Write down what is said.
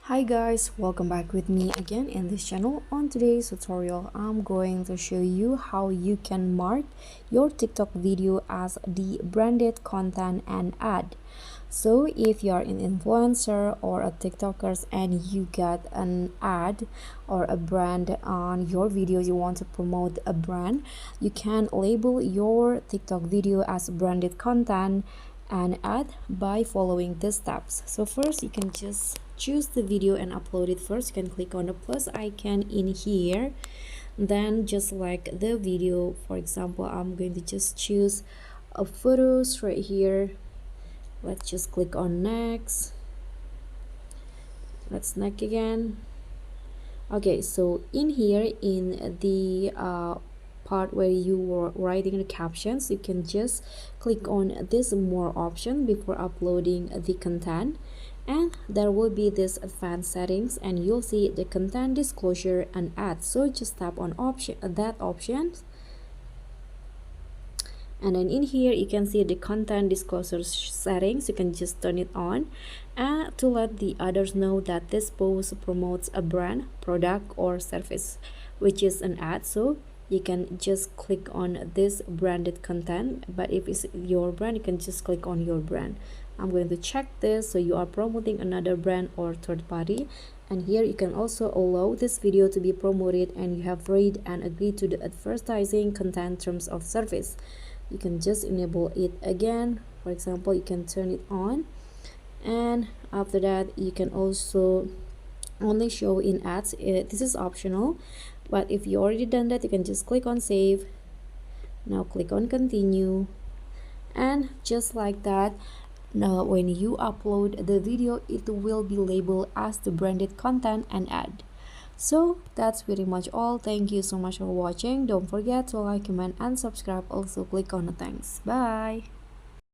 Hi guys, welcome back with me again in this channel. On today's tutorial, I'm going to show you how you can mark your TikTok video as the branded content and ad. So if you are an influencer or a TikTokers and you get an ad or a brand on your video, you want to promote a brand, you can label your TikTok video as branded content and ad by following the steps. So first, you can just choose the video and upload it. First, you can click on the plus icon in here, then just like the video. For example, I'm going to just choose a photos right here. Let's just click on next. Let's next again. Okay, so in here in the part where you were writing the captions, you can just click on this more option before uploading the content, and there will be this advanced settings and you'll see the content disclosure and ads. So just tap on that option, and then in here you can see the content disclosure settings. You can just turn it on and to let the others know that this post promotes a brand, product or service, which is an ad. So you can just click on this branded content, but if it's your brand, you can just click on your brand. I'm going to check this. So you are promoting another brand or third party, and here you can also allow this video to be promoted and you have read and agreed to the advertising content terms of service. You can just enable it again. For example, you can turn it on, and after that you can also only show in ads. This is optional, but if you already done that, you can just click on save. Now click on continue, and just like that, now when you upload the video, it will be labeled as the branded content and ad. So that's pretty much all. Thank you so much for watching. Don't forget to like, comment and subscribe. Also click on the thanks. Bye.